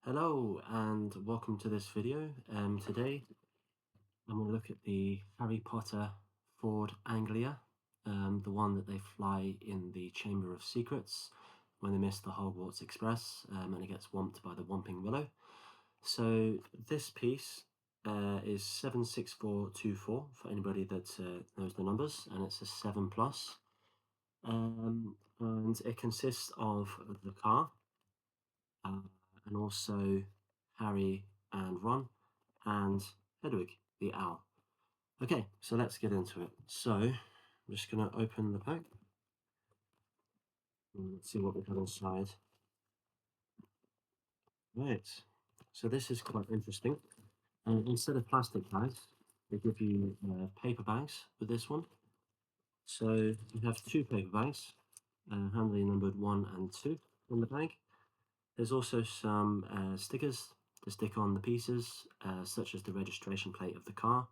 Hello and welcome to this video. Today I'm going to look at the Harry Potter Ford Anglia, the one that they fly in the Chamber of Secrets when they miss the Hogwarts Express and it gets whomped by the Whomping Willow. So this piece is 76424 for anybody that knows the numbers, and it's a 7 plus. And it consists of the car, and also Harry and Ron, and Hedwig the owl. Okay, so let's get into it. So I'm just going to open the pack and let's see what we have inside. Right, so this is quite interesting. Instead of plastic bags, they give you paper bags with this one. So you have two paper bags, handily numbered 1 and 2 in the bag. There's also some stickers to stick on the pieces, such as the registration plate of the car,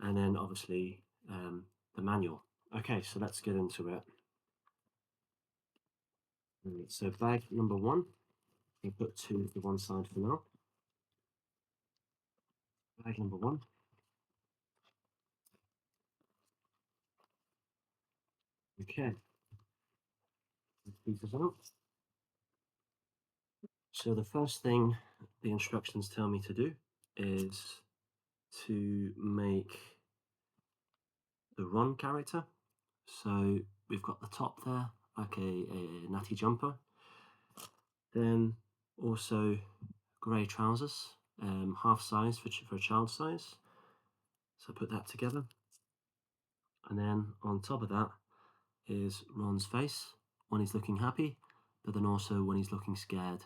and then obviously the manual. Okay, so let's get into it. So bag number 1, we put 2 to one side for now. Bag number 1. Okay, pieces out. So the first thing the instructions tell me to do is to make the Ron character. So we've got the top there, like a natty jumper. Then also grey trousers, half size for child size. So put that together. And then on top of that is Ron's face when he's looking happy, but then also when he's looking scared.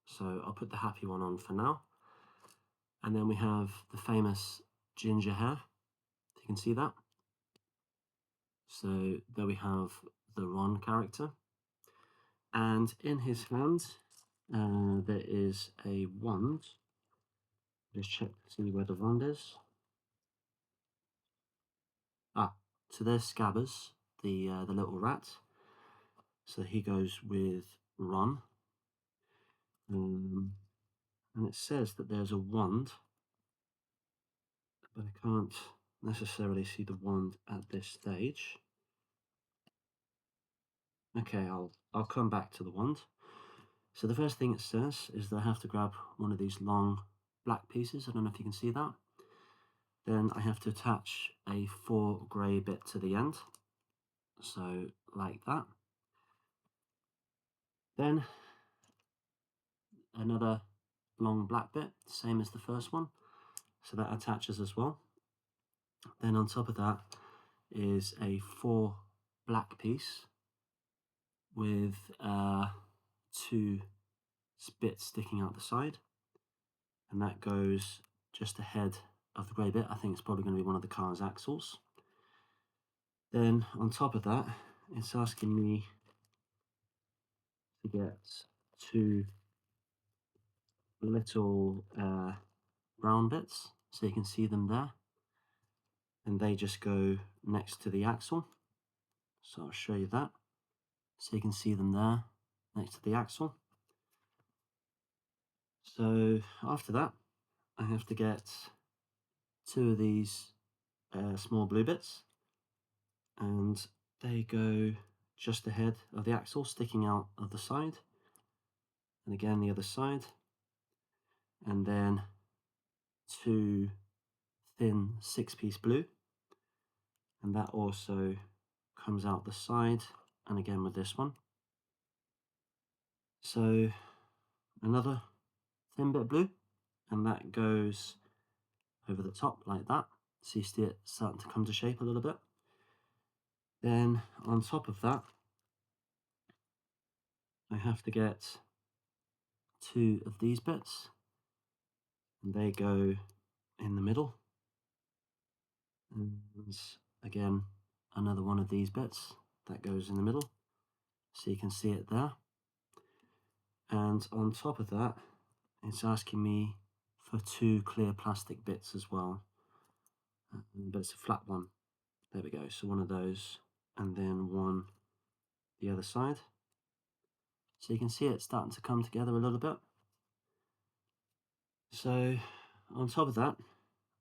So I'll put the happy one on for now. And then we have the famous ginger hair. You can see that. So there we have the Ron character. And in his hand, there is a wand. Just check to see where the wand is. So there's Scabbers, the little rat. So he goes with Ron. And it says that there's a wand, but I can't necessarily see the wand at this stage. Okay, I'll come back to the wand. So the first thing it says is that I have to grab one of these long black pieces. I don't know if you can see that. Then I have to attach a 4 grey bit to the end. So like that. Then another long black bit, same as the first one. So that attaches as well. Then on top of that is a 4 black piece with 2 bits sticking out the side, and that goes just ahead of the grey bit. I think it's probably going to be one of the car's axles. Then on top of that, it's asking me to get 2 little brown bits, so you can see them there, and they just go next to the axle. So I'll show you that, so you can see them there next to the axle. So after that, I have to get 2 of these small blue bits, and they go just ahead of the axle, sticking out of the side, and again the other side, and then 2 thin 6-piece blue, and that also comes out the side, and again with this one. So another thin bit of blue, and that goes over the top like that, so you see it starting to come to shape a little bit. Then on top of that, I have to get 2 of these bits, and they go in the middle. And again, another one of these bits that goes in the middle, so you can see it there. And on top of that, it's asking me for 2 clear plastic bits as well, but it's a flat one. There we go, so one of those, and then one the other side. So you can see it starting to come together a little bit. So on top of that,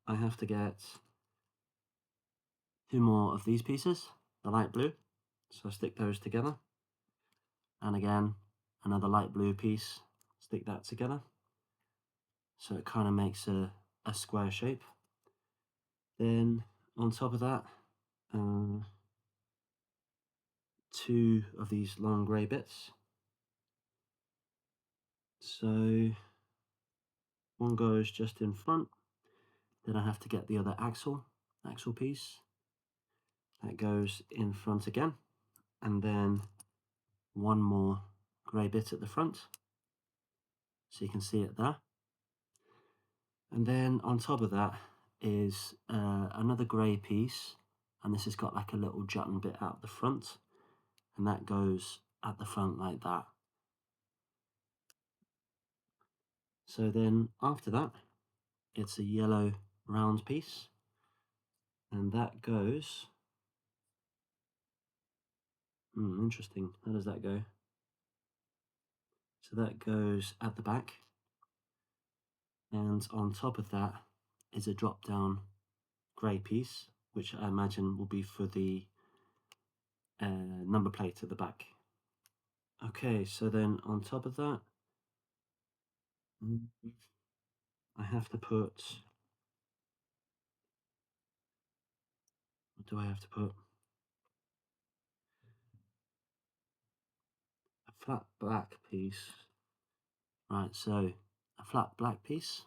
I have to get 2 more of these pieces, the light blue. So I stick those together. And again, another light blue piece, stick that together. So it kind of makes a square shape. Then on top of that, 2 of these long grey bits. So one goes just in front. Then I have to get the other axle piece. That goes in front again. And then one more grey bit at the front. So you can see it there. And then on top of that is another grey piece. And this has got like a little jutting bit out the front. And that goes at the front like that. So then after that, it's a yellow round piece. And that goes, interesting, how does that go? So that goes at the back. And on top of that is a drop down grey piece, which I imagine will be for the number plate at the back. Okay, so then on top of that, I have to put, what do I have to put? A flat black piece. Right, so a flat black piece,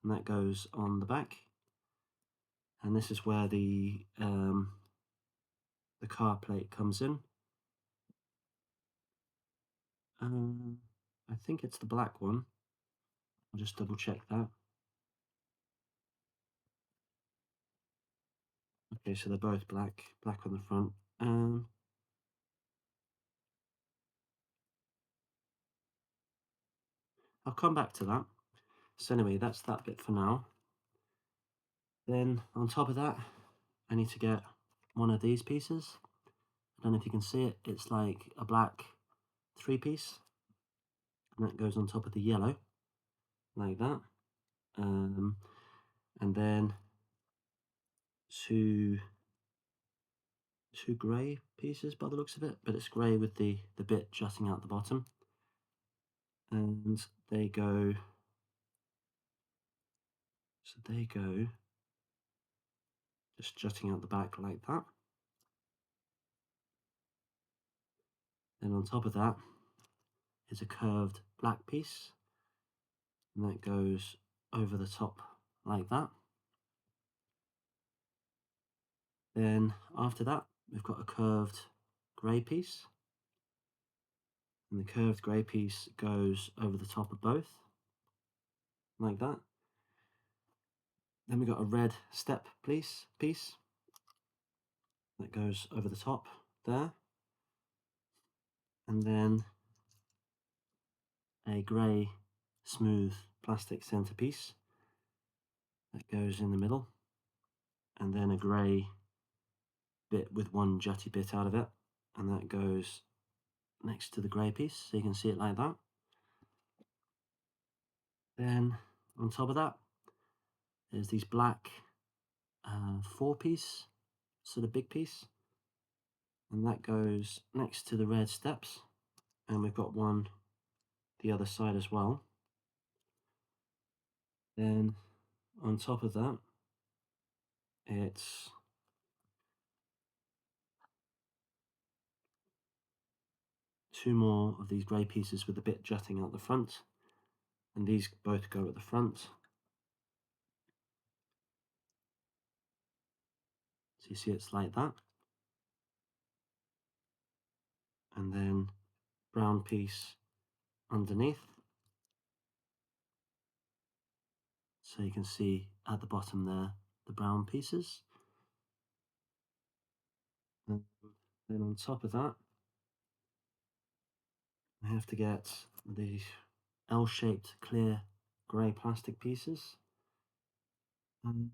and that goes on the back. And this is where the car plate comes in. I think it's the black one. I'll just double check that. Okay, so they're both black on the front. I'll come back to that. So anyway, that's that bit for now. Then on top of that, I need to get one of these pieces. I don't know if you can see it. It's like a black 3-piece, and that goes on top of the yellow, like that. And then two grey pieces by the looks of it, but it's grey with the bit jutting out the bottom. And they go just jutting out the back like that. Then on top of that is a curved black piece, and that goes over the top like that. Then after that, we've got a curved grey piece, and the curved grey piece goes over the top of both, like that. Then we've got a red step piece that goes over the top there, and then a grey smooth plastic centerpiece that goes in the middle, and then a grey bit with one jutty bit out of it, and that goes next to the grey piece, so you can see it like that. Then on top of that, there's these black 4-piece, sort of big piece, and that goes next to the red steps, and we've got one the other side as well. Then on top of that, it's two more of these grey pieces with a bit jutting out the front, and these both go at the front. So you see it's like that. And then brown piece underneath. So you can see at the bottom there, the brown pieces. And then on top of that, I have to get these L-shaped clear grey plastic pieces. And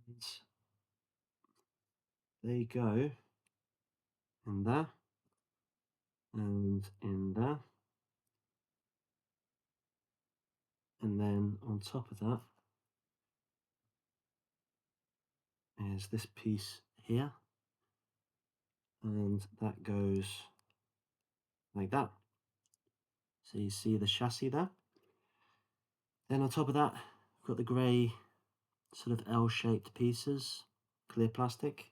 they go in there and in there. And then on top of that, is this piece here, and that goes like that. So you see the chassis there. Then on top of that, we've got the grey sort of L-shaped pieces, clear plastic,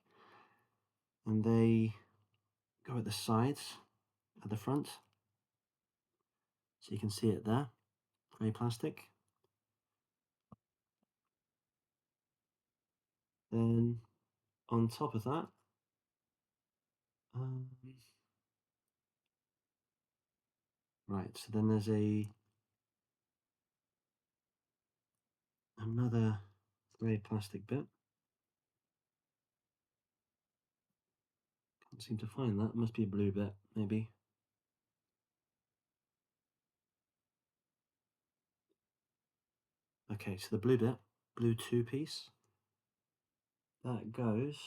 and they go at the sides, at the front. So you can see it there, grey plastic. Then on top of that, um, right, so then there's another grey plastic bit. Can't seem to find that. It must be a blue bit, maybe. Okay, so the blue bit, blue 2-piece, that goes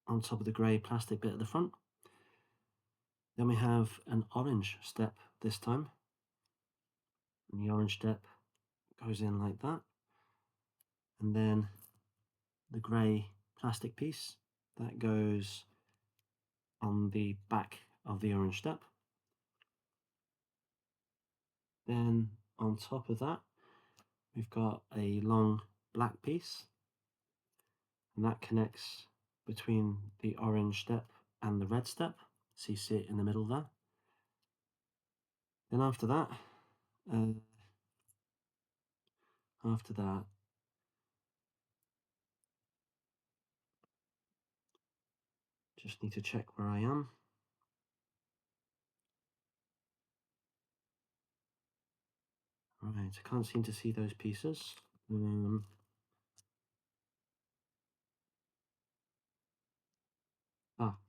on top of the grey plastic bit at the front. Then we have an orange step this time. And the orange step goes in like that. And then the grey plastic piece, that goes on the back of the orange step. Then on top of that, we've got a long black piece, and that connects between the orange step and the red step. So you see it in the middle there. Then after that, uh, just need to check where I am. Right, I can't seem to see those pieces.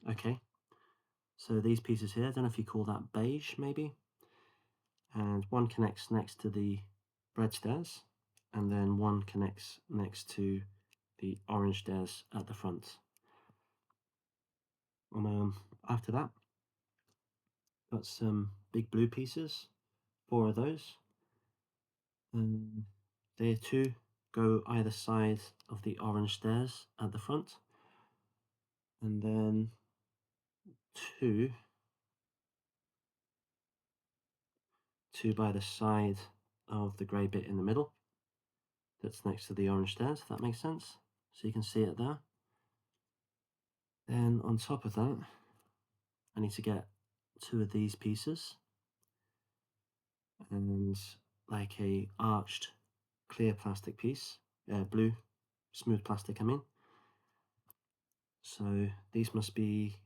Okay. So these pieces here, I don't know if you call that beige, maybe. And one connects next to the red stairs, and then one connects next to the orange stairs at the front. And after that, got some big blue pieces, 4 of those. And they too go either side of the orange stairs at the front. And then two by the side of the grey bit in the middle that's next to the orange stairs, if that makes sense. So you can see it there. Then on top of that, I need to get 2 of these pieces and like a arched clear plastic piece, blue smooth plastic I mean. So these must be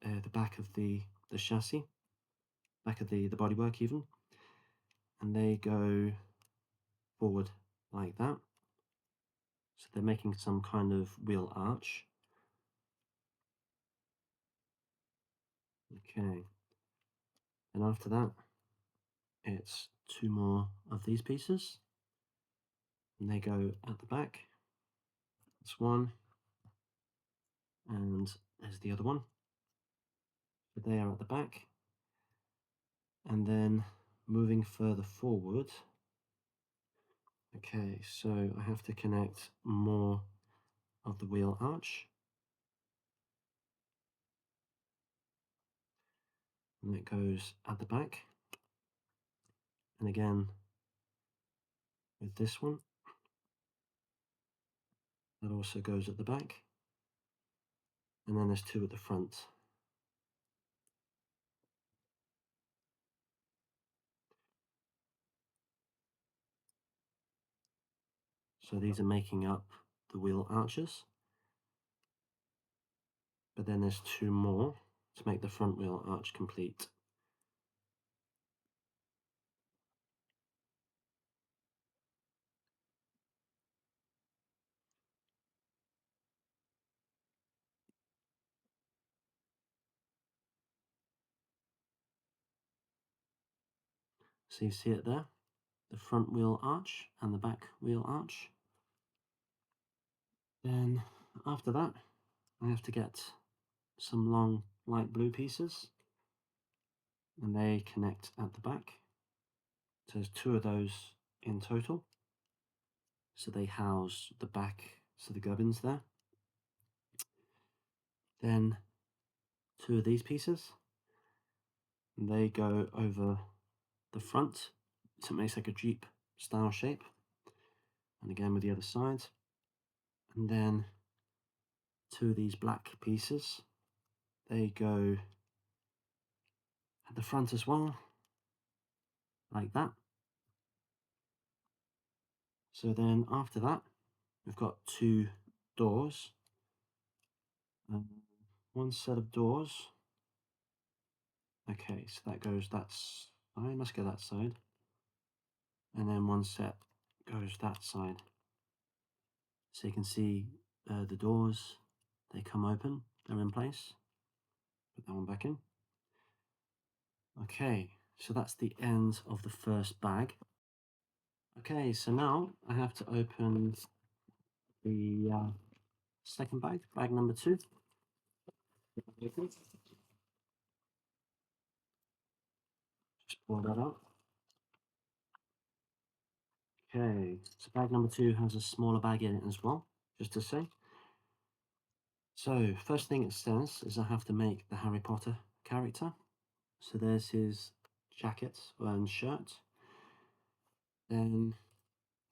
the back of the chassis, back of the bodywork even, and they go forward like that. So they're making some kind of wheel arch. Okay, and after that, it's 2 more of these pieces, and they go at the back. That's one, and there's the other one. So they are at the back, and then moving further forward. Okay, so I have to connect more of the wheel arch, and it goes at the back, and again with this one, that also goes at the back, and then there's 2 at the front. So these are making up the wheel arches, but then there's 2 more to make the front wheel arch complete. So you see it there, the front wheel arch and the back wheel arch. Then after that, I have to get some long light blue pieces, and they connect at the back. So there's 2 of those in total. So they house the back so the gubbins there. Then two of these pieces, and they go over the front, so it makes like a Jeep style shape. And again with the other side. And then two of these black pieces, they go at the front as well, like that. So then after that, we've got two doors. One set of doors. Okay, so that goes that side, let's go that side. And then one set goes that side. So you can see the doors, they come open, they're in place. Put that one back in. Okay, so that's the end of the first bag. Okay, so now I have to open the second bag, bag number 2. Just pull that out. Okay, so bag number 2 has a smaller bag in it as well, just to say. So, first thing it says is I have to make the Harry Potter character. So there's his jacket and shirt. Then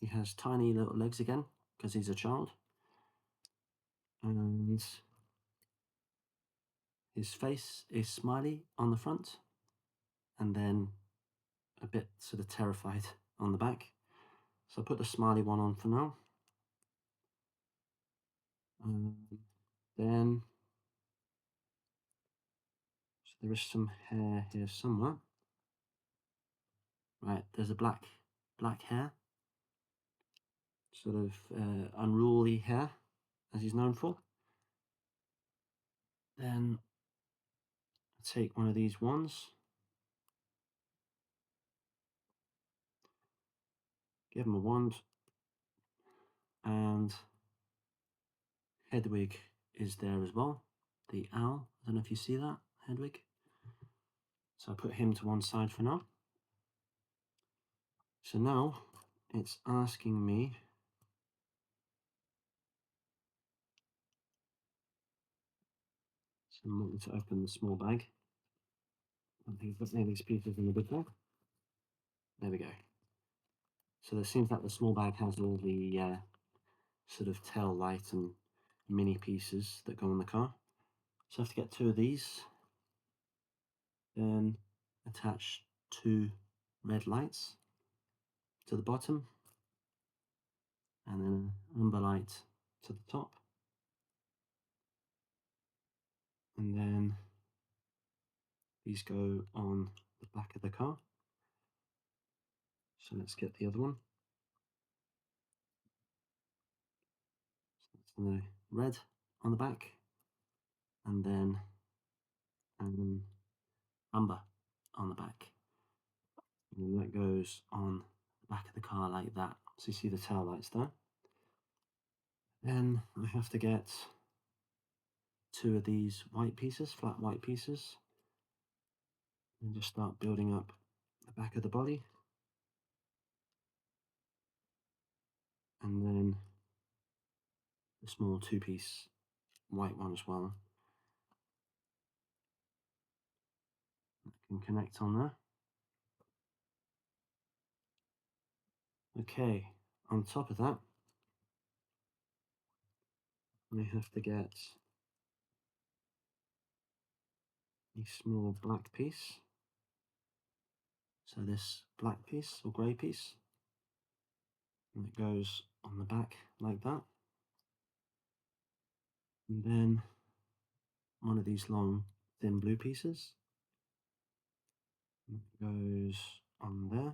he has tiny little legs again, because he's a child. And his face is smiley on the front, and then a bit sort of terrified on the back. So I'll put the smiley one on for now. Then so there is some hair here somewhere. Right, there's a black hair, sort of unruly hair, as he's known for. Then I take one of these ones, give him a wand, and Hedwig is there as well, the owl. I don't know if you see that, Hedwig. So I put him to one side for now. So now it's asking me so I'm wanting to open the small bag. I think I've got any of these pieces in the big bag. There we go. So it seems like the small bag has all the sort of tail light and mini pieces that go on the car. So I have to get two of these, then attach two red lights to the bottom, and then an amber light to the top. And then these go on the back of the car. So let's get the other one. So that's the red on the back, and then amber on the back. And then that goes on the back of the car like that. So you see the tail lights there. Then I have to get two of these white pieces, flat white pieces, and just start building up the back of the body. And then the small two-piece white one as well. That can connect on there. Okay, on top of that, I have to get a small black piece. So this black piece or grey piece, and it goes on the back like that. And then one of these long thin blue pieces, and it goes on there.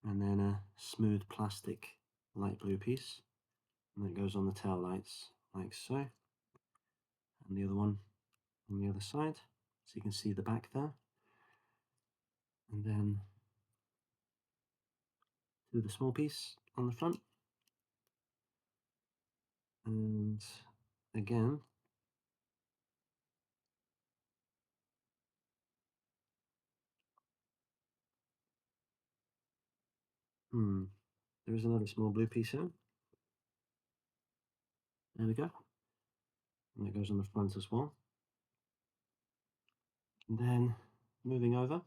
And then a smooth plastic light blue piece, and that goes on the tail lights like so. And the other one on the other side, so you can see the back there. And then do the small piece on the front, and again there is another small blue piece here. There we go. And that goes on the front as well. And then moving over,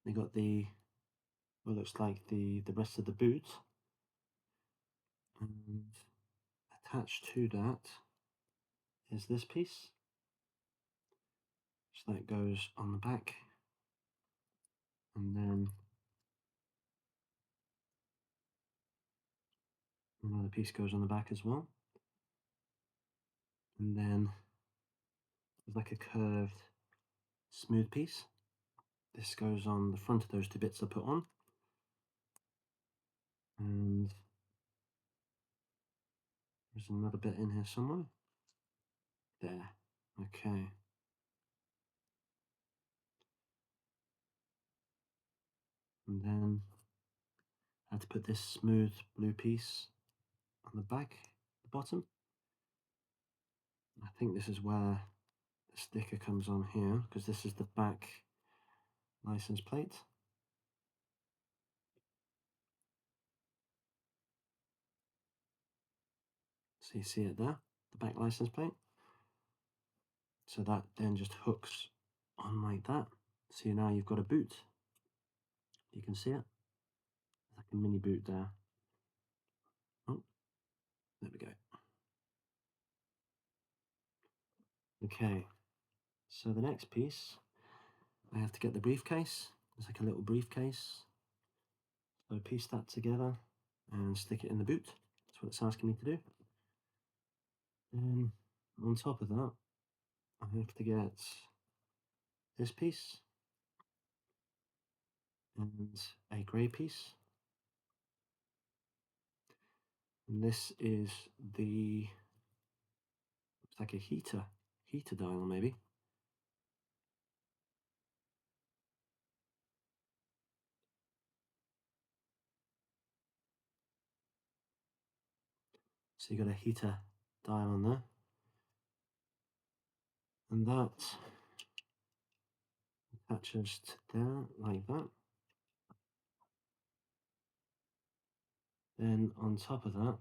we got the what looks like the rest of the boot, and attached to that is this piece. So that goes on the back, and then another piece goes on the back as well. And then there's like a curved, smooth piece. This goes on the front of those two bits I put on. And there's another bit in here somewhere. There. Okay. And then I had to put this smooth blue piece on the back, the bottom. I think this is where the sticker comes on here, because this is the back license plate. So you see it there, the back license plate. So that then just hooks on like that. So now you've got a boot. You can see it. It's like a mini boot there. Oh, there we go. Okay, so the next piece, I have to get the briefcase. It's like a little briefcase. So piece that together and stick it in the boot. That's what it's asking me to do. And on top of that, I have to get this piece and a grey piece. And this is the, looks like a heater dial maybe. So you got a heater dial on there. And that attaches to there like that. Then on top of that,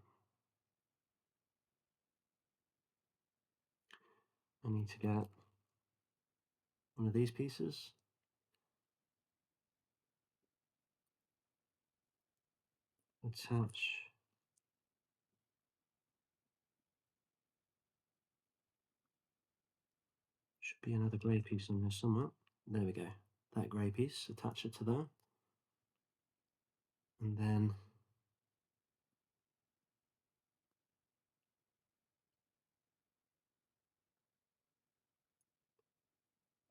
I need to get one of these pieces. Attach should be another grey piece on there somewhere. There we go. That grey piece, attach it to there. And then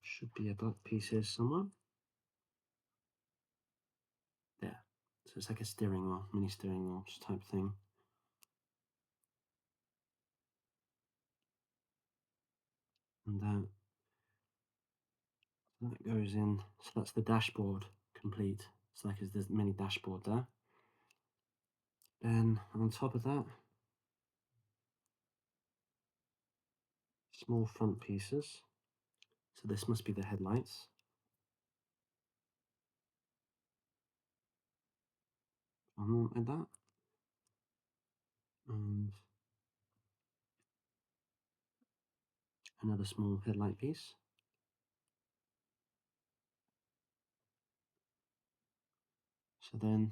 should be a black piece here somewhere. There. So it's like a steering wheel, mini steering wheel type thing. And that goes in. So that's the dashboard complete. It's like there's mini dashboard there. Then on top of that, small front pieces. So this must be the headlights. Like that. And another small headlight piece. So then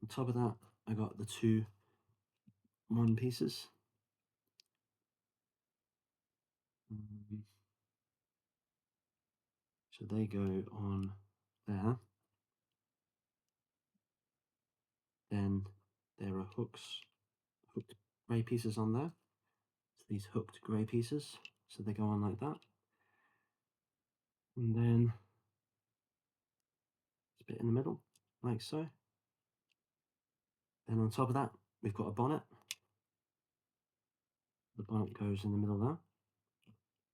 on top of that, I got the two one pieces. So they go on there. Then there are hooked grey pieces on there. So these hooked grey pieces, so they go on like that. And then this bit in the middle, like so. Then on top of that, we've got a bonnet. The bonnet goes in the middle there.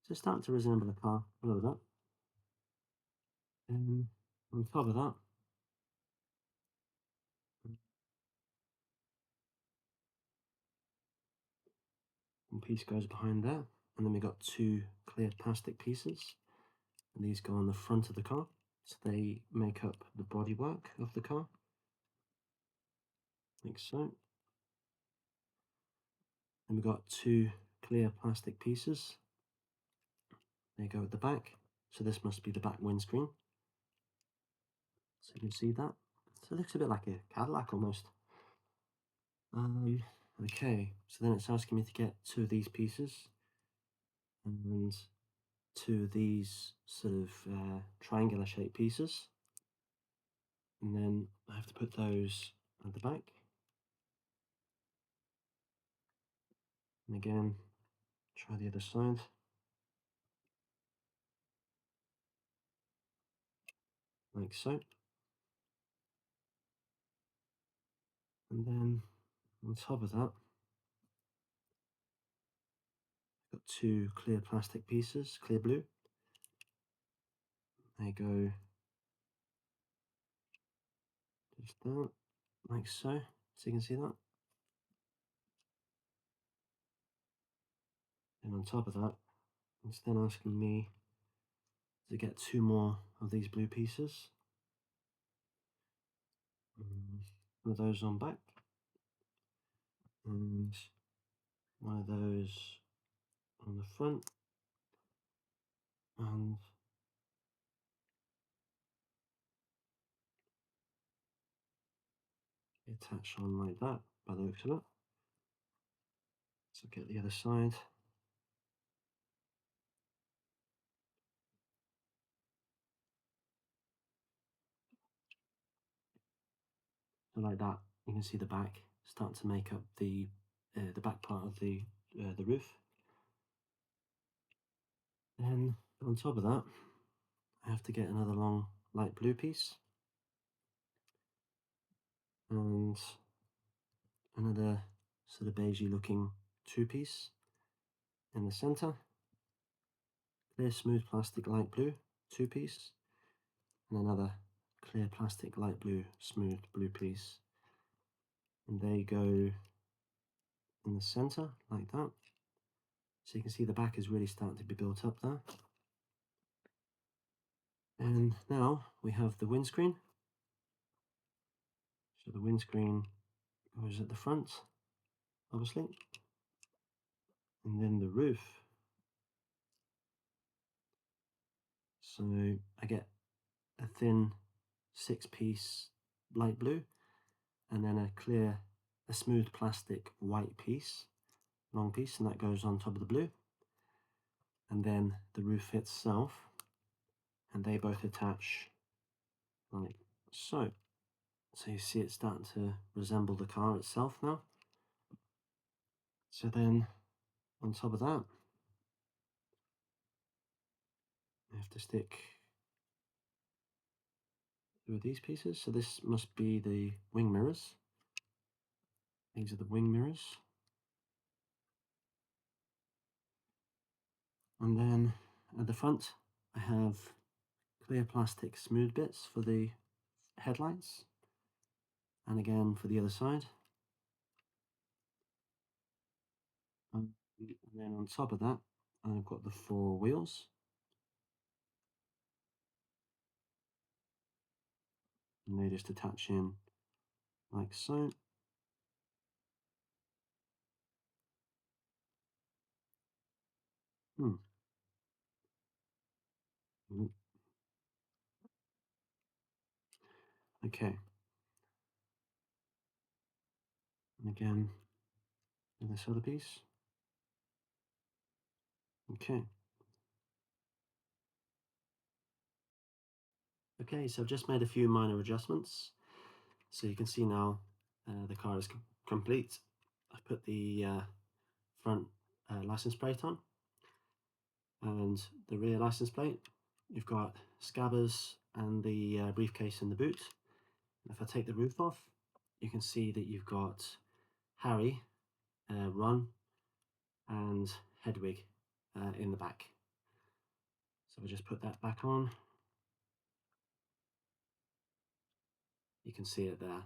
So it's starting to resemble a car a little bit. And on top of that, one piece goes behind there. And then we've got two clear plastic pieces. And these go on the front of the car. So they make up the bodywork of the car. like so. And we've got two clear plastic pieces. They go at the back. So this must be the back windscreen. So you can see that. So it looks a bit like a Cadillac almost. Okay, so then it's asking me to get two of these pieces and two of these sort of triangular shaped pieces. And then I have to put those at the back. And again, try the other side. Like so. And then on top of that, I've got two clear plastic pieces, clear blue. They go just that, like so. So you can see that. And on top of that, it's then asking me to get two more of these blue pieces. One of those on back. And one of those on the front. And attach on like that by the looks of it. So get the other side. So like that, you can see the back start to make up the back part of the roof. Then on top of that, I have to get another long light blue piece and another sort of beigey looking two piece in the center. Clear smooth plastic light blue two piece and another clear plastic light blue smooth blue piece. And they go in the center like that. So you can see the back is really starting to be built up there. And now we have the windscreen. So the windscreen goes at the front, obviously. And then the roof. So I get a thin 6-piece light blue and then a smooth plastic white piece, long piece, and that goes on top of the blue. And then the roof itself, and they both attach like so. So you see it's starting to resemble the car itself now. So then on top of that, I have to stick two of these pieces. So this must be the wing mirrors. These are the wing mirrors. And then at the front, I have clear plastic smooth bits for the headlights. And again for the other side. And then on top of that, I've got the 4 wheels. And they just attach in like so. Hmm. Okay. And again, this other piece. Okay. Okay, so I've just made a few minor adjustments. So you can see now the car is complete. I've put the front license plate on and the rear license plate. You've got scabbers and the briefcase in the boot. If I take the roof off, you can see that you've got Harry, Ron, and Hedwig in the back. So we'll just put that back on. You can see it there.